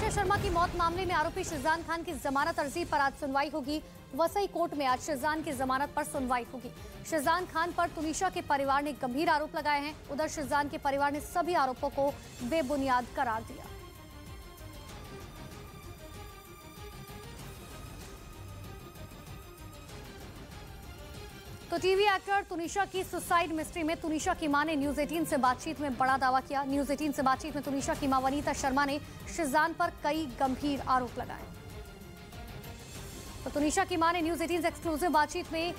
वनीता शर्मा की मौत मामले में आरोपी शिजान खान की जमानत अर्जी पर आज सुनवाई होगी। वसई कोर्ट में आज शिजान की जमानत पर सुनवाई होगी। शिजान खान पर तुनिशा के परिवार ने गंभीर आरोप लगाए हैं। उधर शिजान के परिवार ने सभी आरोपों को बेबुनियाद करार दिया। तो टीवी एक्टर तुनिशा की सुसाइड मिस्ट्री में तुनिशा की मां ने न्यूज 18 से बातचीत में बड़ा दावा किया। न्यूज 18 से बातचीत में तुनिशा की मां वनीता शर्मा ने शिजान पर कई गंभीर आरोप लगाए। तो तुनिशा की मां ने न्यूज 18 से एक्सक्लूसिव बातचीत में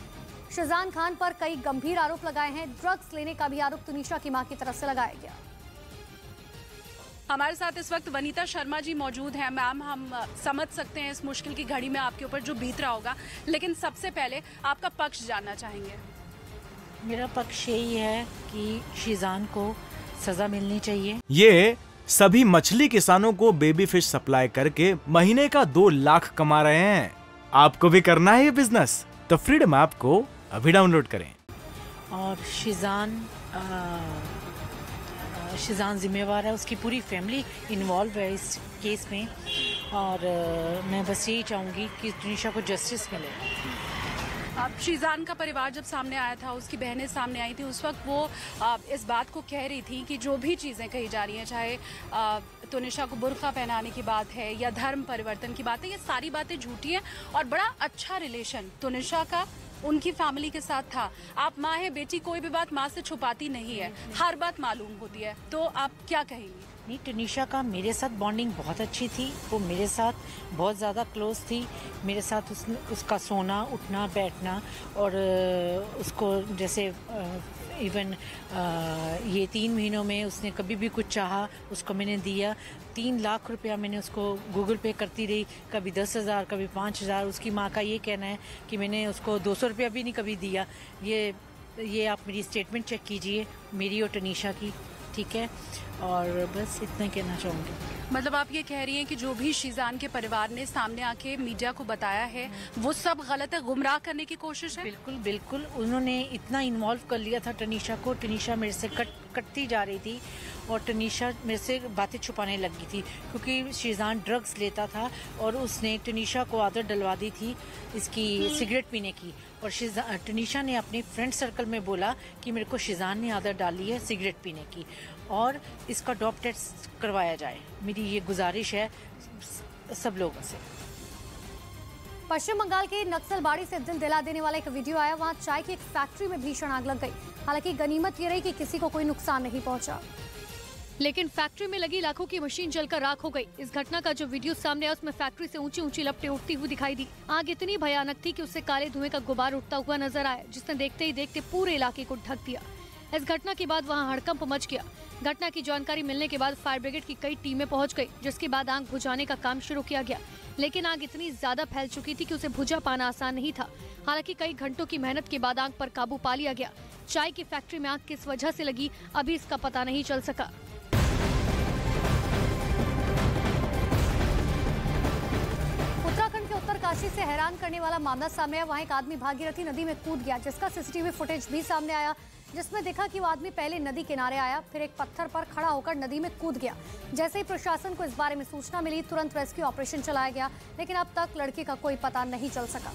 शिजान खान पर कई गंभीर आरोप लगाए हैं। ड्रग्स लेने का भी आरोप तुनिशा की मां की तरफ से लगाया गया। हमारे साथ इस वक्त वनीता शर्मा जी मौजूद हैं। मैम, हम समझ सकते हैं इस मुश्किल की घड़ी में आपके ऊपर जो बीत रहा होगा, लेकिन सबसे पहले आपका पक्ष जानना चाहेंगे। मेरा पक्ष यही है कि शिजान को सजा मिलनी चाहिए। ये सभी मछली किसानों को बेबी फिश सप्लाई करके महीने का 2 लाख कमा रहे हैं। आपको भी करना है ये बिजनेस? तो फ्रीडम ऐप को अभी डाउनलोड करें। और शिजान जिम्मेवार है, उसकी पूरी फैमिली इन्वॉल्व है इस केस में। और मैं बस यही चाहूँगी कि तुनिशा को जस्टिस मिले। अब शिजान का परिवार जब सामने आया था, उसकी बहनें सामने आई थी, उस वक्त वो इस बात को कह रही थी कि जो भी चीज़ें कही जा रही हैं, चाहे तुनिशा को बुर्का पहनाने की बात है या धर्म परिवर्तन की बात है, ये सारी बातें झूठी हैं। और बड़ा अच्छा रिलेशन तुनिशा का उनकी फैमिली के साथ था। आप माँ है, बेटी कोई भी बात माँ से छुपाती नहीं है, हर बात मालूम होती है। तो आप क्या कहेंगी? नहीं, तुनिशा का मेरे साथ बॉन्डिंग बहुत अच्छी थी। वो मेरे साथ बहुत ज़्यादा क्लोज थी। मेरे साथ उसका सोना, उठना, बैठना, और उसको जैसे इवन ये 3 महीनों में उसने कभी भी कुछ चाहा उसको मैंने दिया। 3 लाख रुपया मैंने उसको गूगल पे करती रही, कभी 10,000, कभी 5,000। उसकी माँ का ये कहना है कि मैंने उसको 200 रुपया भी नहीं कभी दिया। ये आप मेरी स्टेटमेंट चेक कीजिए, मेरी और तुनिशा की, ठीक है? और बस इतना कहना चाहूँगी। मतलब आप ये कह रही हैं कि जो भी शिजान के परिवार ने सामने आके मीडिया को बताया है वो सब गलत है, गुमराह करने की कोशिश है? बिल्कुल बिल्कुल, उन्होंने इतना इन्वॉल्व कर लिया था तुनिशा को। तुनिशा मेरे से कटती जा रही थी और तुनिशा मेरे से बातें छुपाने लगी थी, क्योंकि शिजान ड्रग्स लेता था और उसने तुनिशा को आदत डलवा दी थी इसकी सिगरेट पीने की। और तुनिशा ने अपने फ्रेंड सर्कल में बोला कि मेरे को शिजान ने आदत डाली है सिगरेट पीने की, और इसका डॉप टेस्ट करवाया जाए। मेरी ये गुजारिश है सब लोगों से। पश्चिम बंगाल के नक्सलबाड़ी से दिल दिला देने वाला एक वीडियो आया। वहां चाय की एक फैक्ट्री में भीषण आग लग गई। हालांकि गनीमत ये रही कि किसी को कोई नुकसान नहीं पहुंचा, लेकिन फैक्ट्री में लगी लाखों की मशीन जलकर राख हो गई। इस घटना का जो वीडियो सामने आया उसमें फैक्ट्री से ऊंची ऊंची लपटें उठती हुई दिखाई दी। आग इतनी भयानक थी कि उससे काले धुएं का गुबार उठता हुआ नजर आया, जिसने देखते ही देखते पूरे इलाके को ढक दिया। इस घटना के बाद वहां हड़कंप मच गया। घटना की जानकारी मिलने के बाद फायर ब्रिगेड की कई टीमें पहुंच गई, जिसके बाद आग बुझाने का काम शुरू किया गया। लेकिन आग इतनी ज्यादा फैल चुकी थी कि उसे बुझा पाना आसान नहीं था। हालांकि कई घंटों की मेहनत के बाद आग पर काबू पा लिया गया। चाय की फैक्ट्री में आग किस वजह से लगी, अभी इसका पता नहीं चल सका। उत्तराखंड के उत्तरकाशी से हैरान करने वाला मामला सामने आया। वहां एक आदमी भागीरथी नदी में कूद गया, जिसका सीसीटीवी फुटेज भी सामने आया, जिसमें देखा कि वो आदमी पहले नदी किनारे आया, फिर एक पत्थर पर खड़ा होकर नदी में कूद गया। जैसे ही प्रशासन को इस बारे में सूचना मिली, तुरंत रेस्क्यू ऑपरेशन चलाया गया, लेकिन अब तक लड़के का कोई पता नहीं चल सका।